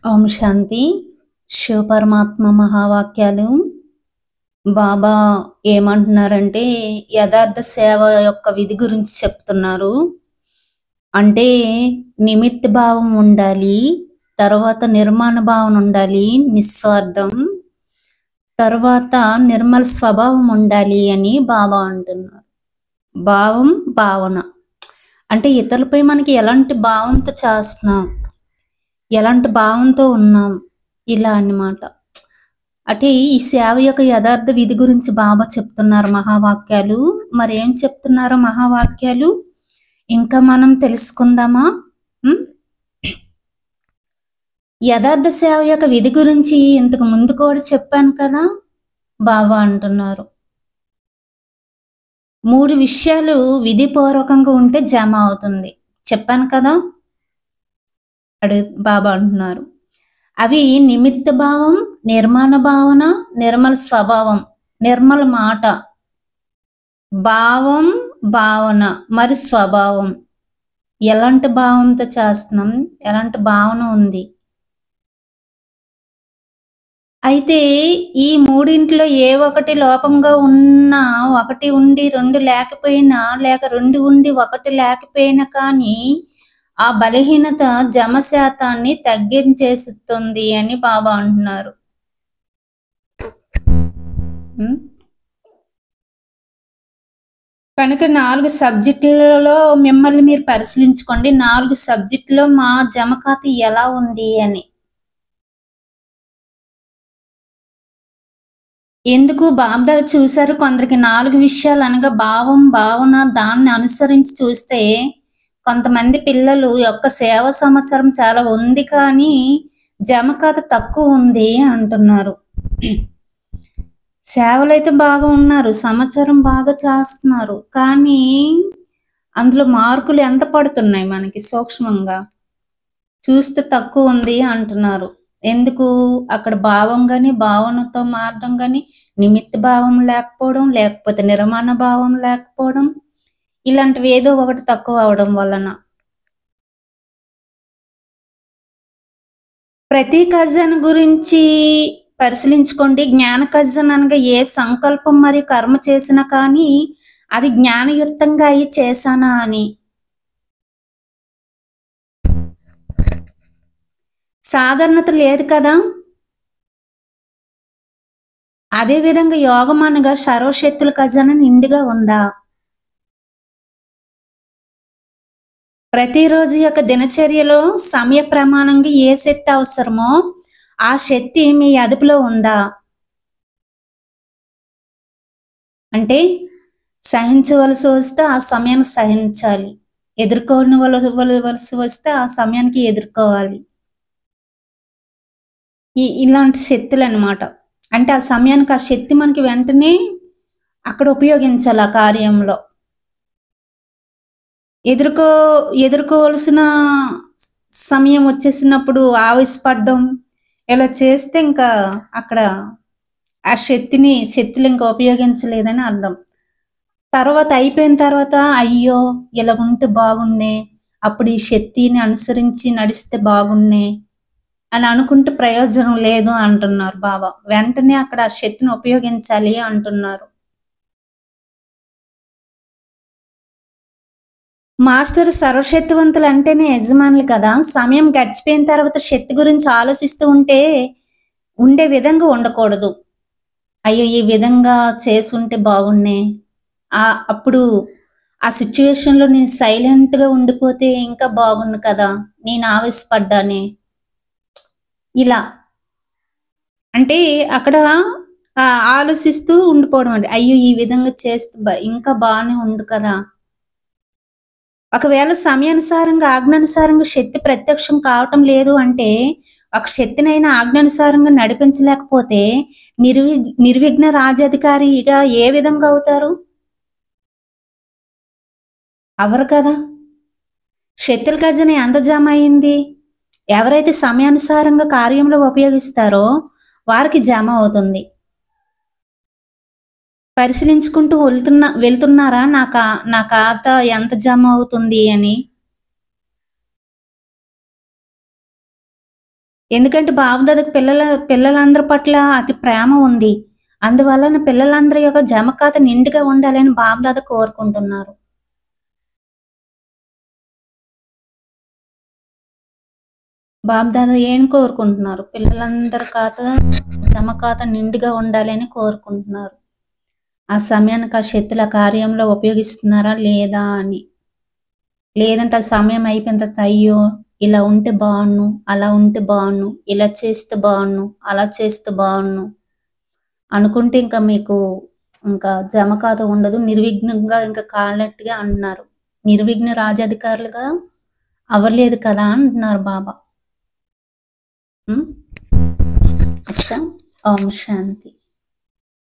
ఓం శాంతి. శివపరమాత్మ మహావాక్యాలు. బాబా ఏమంటున్నారంటే యథార్థ సేవ యొక్క విధి గురించి చెప్తున్నారు. అంటే నిమిత్త భావం ఉండాలి, తర్వాత నిర్మాణ భావన ఉండాలి, నిస్వార్థం, తర్వాత నిర్మల స్వభావం ఉండాలి అని బాబా అంటున్నారు. భావం భావన అంటే ఇతరులపై మనకి ఎలాంటి భావంతో చేస్తున్నాం, ఎలాంటి భావంతో ఉన్నాం, ఇలా అన్నమాట. అంటే ఈ సేవ యొక్క యథార్థ విధి గురించి బాబా చెప్తున్నారు మహావాక్యాలు. మరి ఏం చెప్తున్నారో మహావాక్యాలు ఇంకా మనం తెలుసుకుందామా? యథార్థ సేవ యొక్క విధి గురించి ఇంతకు ముందు కూడా చెప్పాను కదా. బాబా అంటున్నారు 3 విషయాలు విధిపూర్వకంగా ఉంటే జమ అవుతుంది. చెప్పాను కదా. బాబా అంటున్నారు అవి నిమిత్త భావం, నిర్మాణ భావన, నిర్మల స్వభావం, నిర్మల మాట, భావం భావన మరి స్వభావం. ఎలాంటి భావంతో చేస్తున్నాం, ఎలాంటి భావన ఉంది. అయితే ఈ మూడింట్లో ఏ ఒకటి లోపంగా ఉన్నా, ఒకటి ఉండి 2 లేకపోయినా, లేక 2 ఉండి 1 లేకపోయినా కానీ ఆ బలహీనత జమ శాతాన్ని తగ్గించేస్తుంది అని బాబా అంటున్నారు. కనుక 4 సబ్జెక్టులలో మిమ్మల్ని మీరు పరిశీలించుకోండి. 4 సబ్జెక్టులో మా జమ ఖాతా ఎలా ఉంది అని. ఎందుకు బాబ్దాదా చూశారు, కొందరికి 4 విషయాలు అనగా భావం భావన దాన్ని అనుసరించి చూస్తే కొంతమంది పిల్లలు యొక్క సేవ సంవత్సరం చాలా ఉంది కానీ జమ ఖాతా తక్కువ ఉంది అంటున్నారు. సేవలు అయితే బాగా ఉన్నారు, సంవత్సరం బాగా చేస్తున్నారు, కానీ అందులో మార్కులు ఎంత పడుతున్నాయి మనకి సూక్ష్మంగా చూస్తే తక్కువ ఉంది అంటున్నారు. ఎందుకు అక్కడ భావం కానీ భావనతో మారడం కానీ నిమిత్త భావం లేకపోవడం, లేకపోతే నిర్మాణ భావం లేకపోవడం, ఇలాంటివి ఏదో ఒకటి తక్కువ అవడం వలన. ప్రతి ఖజానా గురించి పరిశీలించుకోండి. జ్ఞాన ఖజానా అనగా ఏ సంకల్పం మరియు కర్మ చేసినా కానీ అది జ్ఞానయుక్తంగా అయి చేశానా అని. సాధారణత లేదు కదా. అదేవిధంగా యోగం అనగా సర్వశక్తుల ఖజానా నిండుగా ఉందా. ప్రతిరోజు యొక్క దినచర్యలో సమయ ప్రమాణంగా ఏ శక్తి అవసరమో ఆ శక్తి మీ అదుపులో ఉందా. అంటే సహించవలసి వస్తే ఆ సమయాన్ని సహించాలి, ఎదుర్కోవలసి వస్తే ఆ సమయానికి ఎదుర్కోవాలి. ఇలాంటి శక్తులు అన్నమాట. అంటే ఆ సమయానికి ఆ శక్తి మనకి వెంటనే అక్కడ ఉపయోగించాలి ఆ కార్యంలో. ఎదుర్కోవలసిన సమయం వచ్చేసినప్పుడు ఆవేశపడడం ఇలా చేస్తే ఇంకా అక్కడ ఆ శక్తులు ఇంకా ఉపయోగించలేదని అర్థం. తర్వాత అయిపోయిన తర్వాత అయ్యో ఇలాగుంటే బాగుండే, అప్పుడు ఈ శక్తిని అనుసరించి నడిస్తే బాగుండే అని అనుకుంటే ప్రయోజనం లేదు అంటున్నారు బాబా. వెంటనే అక్కడ ఆ శక్తిని ఉపయోగించాలి అంటున్నారు. మాస్టర్ సర్వశక్తివంతులు అంటేనే యజమానులు కదా. సమయం గడిచిపోయిన తర్వాత శక్తి గురించి ఆలోచిస్తూ ఉండే విధంగా ఉండకూడదు. అయ్యో ఈ విధంగా చేసుంటే బాగుండే, అప్పుడు ఆ సిచ్యువేషన్లో నేను సైలెంట్గా ఉండిపోతే ఇంకా బాగుండు కదా, నేను ఆవేశపడ్డానే, ఇలా అంటే అక్కడ ఆలోచిస్తూ ఉండిపోవడం అండి. అయ్యో ఈ విధంగా చేస్తే ఇంకా బాగానే ఉండు కదా. ఒకవేళ సమయానుసారంగా ఆజ్ఞానుసారంగా శక్తి ప్రత్యక్షం కావటం లేదు అంటే ఒక శక్తినైనా ఆజ్ఞానుసారంగా నడిపించలేకపోతే నిర్విఘ్న రాజ్యాధికారిగా ఏ విధంగా అవుతారు? అవరు కదా. శక్తుల ఖజానా ఎంత జమ అయింది? ఎవరైతే సమయానుసారంగా కార్యంలో ఉపయోగిస్తారో వారికి జమ అవుతుంది. పరిశీలించుకుంటూ వెళ్తున్నారా నా ఖాతా ఎంత జమ అవుతుంది అని. ఎందుకంటే బాబుదాదాకు పిల్లలందరి పట్ల అతి ప్రేమ ఉంది. అందువలన పిల్లలందరి యొక్క జమ ఖాతా నిండుగా ఉండాలని బాబుదాదా కోరుకుంటున్నారు. బాబుదాదా ఏం కోరుకుంటున్నారు? పిల్లలందరి జమ ఖాతా నిండుగా ఉండాలని కోరుకుంటున్నారు. ఆ సమయానికి ఆ శక్తులు ఆ కార్యంలో ఉపయోగిస్తున్నారా లేదా అని. లేదంటే ఆ సమయం అయిపోయిన తర్వాత అయ్యో! ఇలా ఉంటే బావున్ను, అలా ఉంటే బావున్ను, ఇలా చేస్తే బావున్ను, అలా చేస్తే బావున్ను అనుకుంటే ఇంకా మీకు ఇంకా జమ ఖాతా ఉండదు. నిర్విఘ్నంగా ఇంకా కాలినట్టుగా అంటున్నారు. నిర్విఘ్న రాజాధికారులుగా అవ్వలేదు కదా! అంటున్నారు బాబా. హ్మ్. అచ్చా! ఓం శాంతి.